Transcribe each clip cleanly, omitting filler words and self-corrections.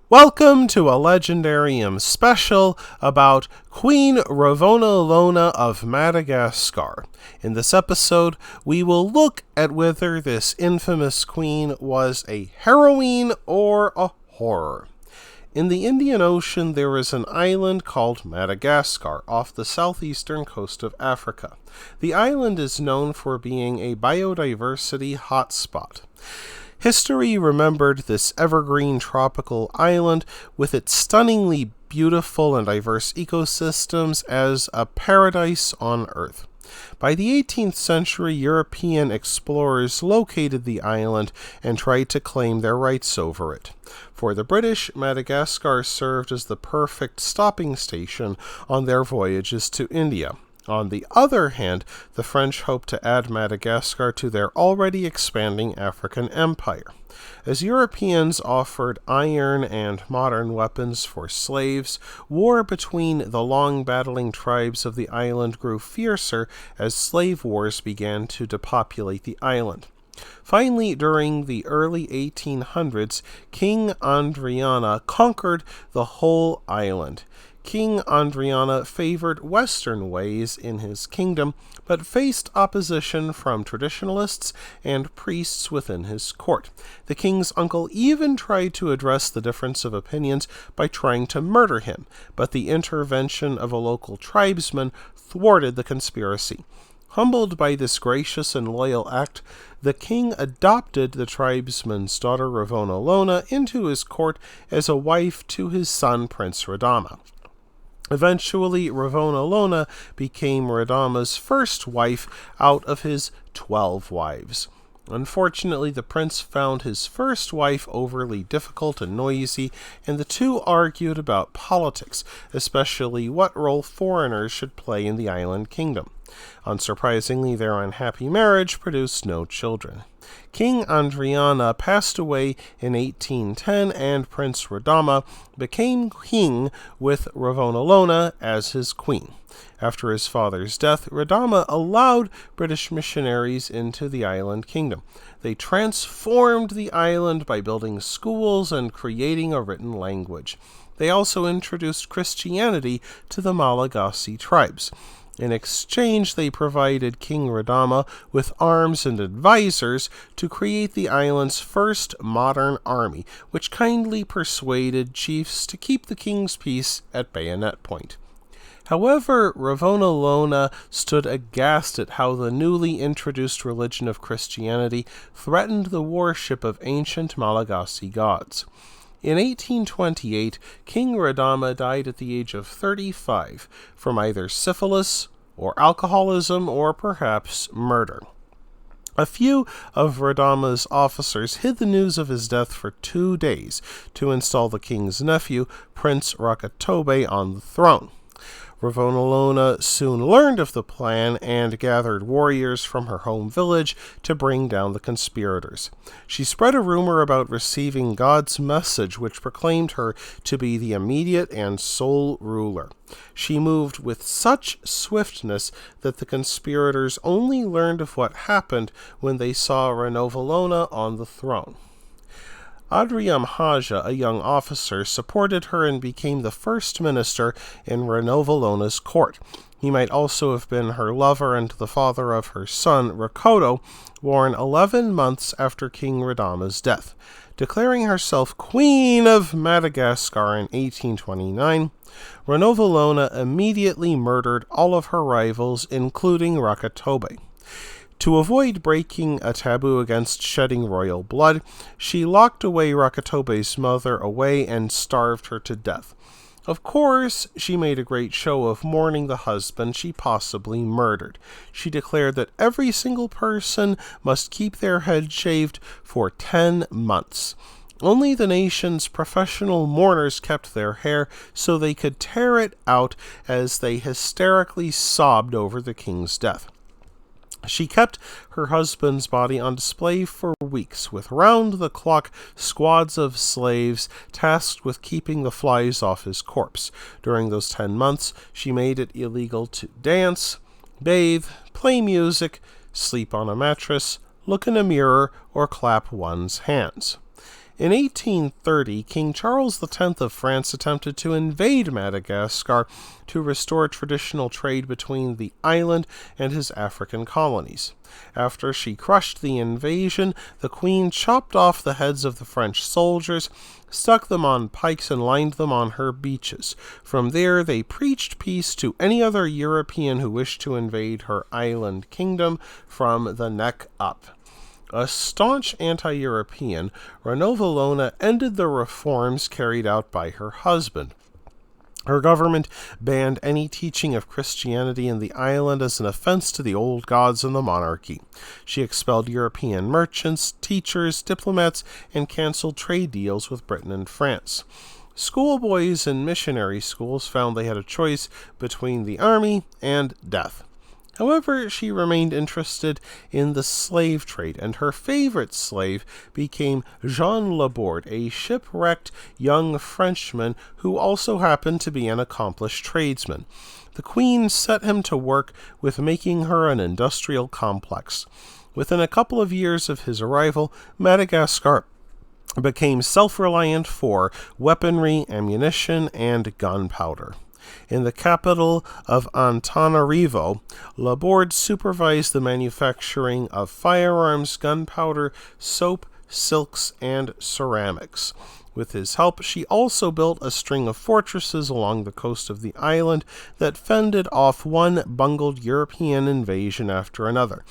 Welcome to a Legendarium special about Queen Ranavalona of Madagascar. In this episode, we will look at whether this infamous queen was a heroine or a horror. In the Indian Ocean, there is an island called Madagascar off the southeastern coast of Africa. The island is known for being a biodiversity hotspot. History remembered this evergreen tropical island with its stunningly beautiful and diverse ecosystems as a paradise on Earth. By the 18th century, European explorers located the island and tried to claim their rights over it. For the British, Madagascar served as the perfect stopping station on their voyages to India. On the other hand, the French hoped to add Madagascar to their already expanding African empire. As Europeans offered iron and modern weapons for slaves, war between the long-battling tribes of the island grew fiercer as slave wars began to depopulate the island. Finally, during the early 1800s, King Adriana conquered the whole island. King Adriana favored Western ways in his kingdom, but faced opposition from traditionalists and priests within his court. The king's uncle even tried to address the difference of opinions by trying to murder him, but the intervention of a local tribesman thwarted the conspiracy. Humbled by this gracious and loyal act, the king adopted the tribesman's daughter Ranavalona into his court as a wife to his son Prince Radama. Eventually, Ranavalona became Radama's first wife out of his 12 wives. Unfortunately, the prince found his first wife overly difficult and noisy, and the two argued about politics, especially what role foreigners should play in the island kingdom. Unsurprisingly, their unhappy marriage produced no children. King Adriana passed away in 1810, and Prince Radama became king with Ranavalona as his queen. After his father's death, Radama allowed British missionaries into the island kingdom. They transformed the island by building schools and creating a written language. They also introduced Christianity to the Malagasy tribes. In exchange, they provided King Radama with arms and advisors to create the island's first modern army, which kindly persuaded chiefs to keep the king's peace at bayonet point. However, Ranavalona stood aghast at how the newly introduced religion of Christianity threatened the worship of ancient Malagasy gods. In 1828, King Radama died at the age of 35 from either syphilis or alcoholism or perhaps murder. A few of Radama's officers hid the news of his death for 2 days to install the king's nephew, Prince Rakatobe, on the throne. Ranavalona soon learned of the plan and gathered warriors from her home village to bring down the conspirators. She spread a rumor about receiving God's message, which proclaimed her to be the immediate and sole ruler. She moved with such swiftness that the conspirators only learned of what happened when they saw Ranavalona on the throne. Adriam Haja, a young officer, supported her and became the first minister in Ranavalona's court. He might also have been her lover and the father of her son, Rakoto, born 11 months after King Radama's death. Declaring herself Queen of Madagascar in 1829, Ranavalona immediately murdered all of her rivals, including Rakatobe. To avoid breaking a taboo against shedding royal blood, she locked away Rakatobe's mother away and starved her to death. Of course, she made a great show of mourning the husband she possibly murdered. She declared that every single person must keep their head shaved for 10 months. Only the nation's professional mourners kept their hair so they could tear it out as they hysterically sobbed over the king's death. She kept her husband's body on display for weeks, with round-the-clock squads of slaves tasked with keeping the flies off his corpse. During those 10 months, she made it illegal to dance, bathe, play music, sleep on a mattress, look in a mirror, or clap one's hands. In 1830, King Charles X of France attempted to invade Madagascar to restore traditional trade between the island and his African colonies. After she crushed the invasion, the Queen chopped off the heads of the French soldiers, stuck them on pikes, and lined them on her beaches. From there, they preached peace to any other European who wished to invade her island kingdom from the neck up. A staunch anti-European, Ranavalona ended the reforms carried out by her husband. Her government banned any teaching of Christianity in the island as an offense to the old gods and the monarchy. She expelled European merchants, teachers, diplomats, and canceled trade deals with Britain and France. Schoolboys in missionary schools found they had a choice between the army and death. However, she remained interested in the slave trade, and her favorite slave became Jean Laborde, a shipwrecked young Frenchman who also happened to be an accomplished tradesman. The Queen set him to work with making her an industrial complex. Within a couple of years of his arrival, Madagascar became self-reliant for weaponry, ammunition, and gunpowder. In the capital of Antananarivo, Laborde supervised the manufacturing of firearms, gunpowder, soap, silks, and ceramics. With his help, she also built a string of fortresses along the coast of the island that fended off one bungled European invasion after another.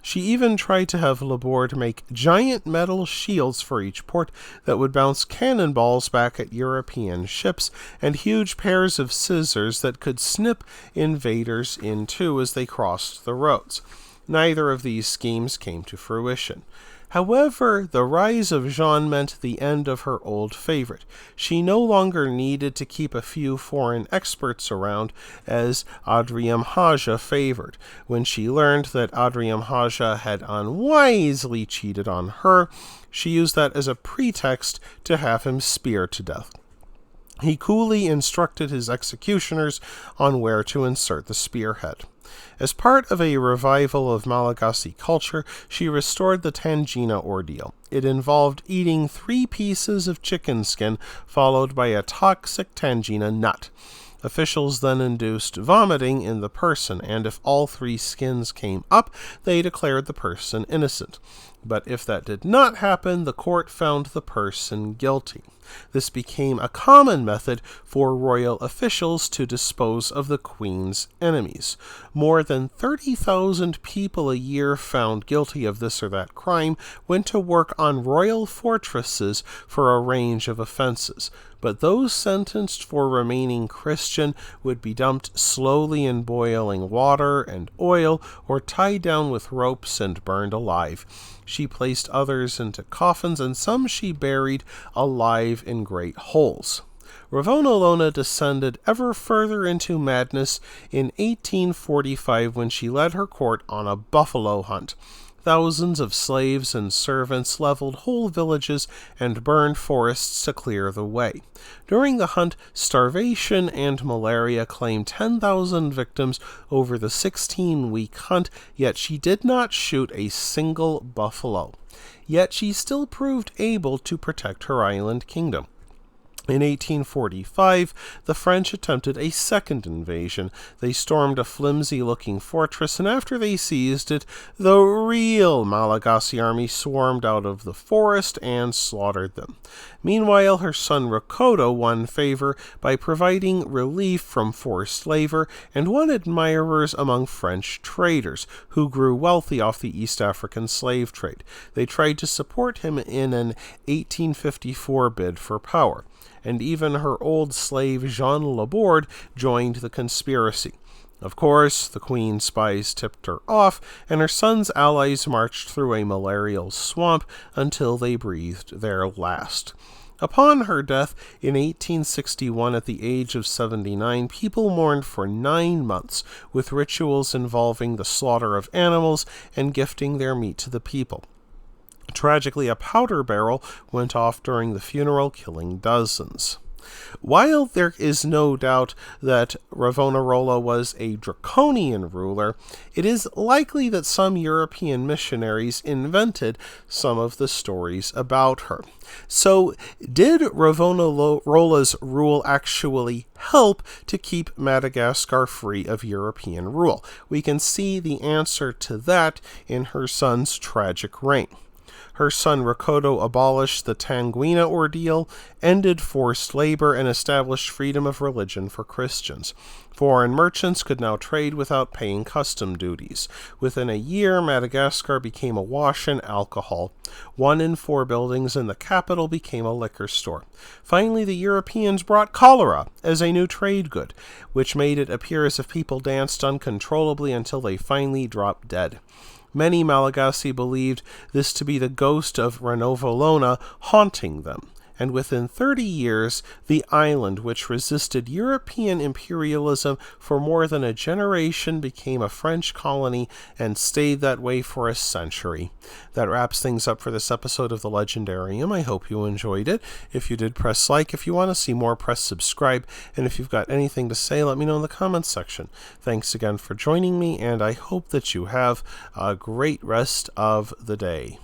She even tried to have Laborde make giant metal shields for each port that would bounce cannonballs back at European ships, and huge pairs of scissors that could snip invaders in two as they crossed the roads. Neither of these schemes came to fruition. However, the rise of Jean meant the end of her old favorite. She no longer needed to keep a few foreign experts around, as Adriam Haja favored. When she learned that Adriam Haja had unwisely cheated on her, she used that as a pretext to have him speared to death. He coolly instructed his executioners on where to insert the spearhead. As part of a revival of Malagasy culture, she restored the tangina ordeal. It involved eating 3 pieces of chicken skin, followed by a toxic tangina nut. Officials then induced vomiting in the person, and if all 3 skins came up, they declared the person innocent. But if that did not happen, the court found the person guilty. This became a common method for royal officials to dispose of the Queen's enemies. More than 30,000 people a year found guilty of this or that crime went to work on royal fortresses for a range of offenses, but those sentenced for remaining Christian would be dumped slowly in boiling water and oil or tied down with ropes and burned alive. She placed others into coffins, and some she buried alive in great holes. Ranavalona descended ever further into madness in 1845 when she led her court on a buffalo hunt. Thousands of slaves and servants leveled whole villages and burned forests to clear the way. During the hunt, starvation and malaria claimed 10,000 victims over the 16-week hunt, yet she did not shoot a single buffalo. Yet she still proved able to protect her island kingdom. In 1845, the French attempted a second invasion. They stormed a flimsy-looking fortress, and after they seized it, the real Malagasy army swarmed out of the forest and slaughtered them. Meanwhile, her son Rakoto won favor by providing relief from forced labor and won admirers among French traders, who grew wealthy off the East African slave trade. They tried to support him in an 1854 bid for power, and even her old slave Jean Laborde joined the conspiracy. Of course, the Queen's spies tipped her off, and her son's allies marched through a malarial swamp until they breathed their last. Upon her death in 1861 at the age of 79, people mourned for 9 months, with rituals involving the slaughter of animals and gifting their meat to the people. Tragically, a powder barrel went off during the funeral, killing dozens. While there is no doubt that Ravonarola was a draconian ruler, it is likely that some European missionaries invented some of the stories about her. So, did Ravonarola's rule actually help to keep Madagascar free of European rule? We can see the answer to that in her son's tragic reign. Her son Rakoto abolished the Tanguina ordeal, ended forced labor, and established freedom of religion for Christians. Foreign merchants could now trade without paying custom duties. Within a year, Madagascar became awash in alcohol. 1 in 4 buildings in the capital became a liquor store. Finally, the Europeans brought cholera as a new trade good, which made it appear as if people danced uncontrollably until they finally dropped dead. Many Malagasy believed this to be the ghost of Ranavalona haunting them, and within 30 years, the island, which resisted European imperialism for more than a generation, became a French colony and stayed that way for a century. That wraps things up for this episode of The Legendarium. I hope you enjoyed it. If you did, press like. If you want to see more, press subscribe. And if you've got anything to say, let me know in the comments section. Thanks again for joining me, and I hope that you have a great rest of the day.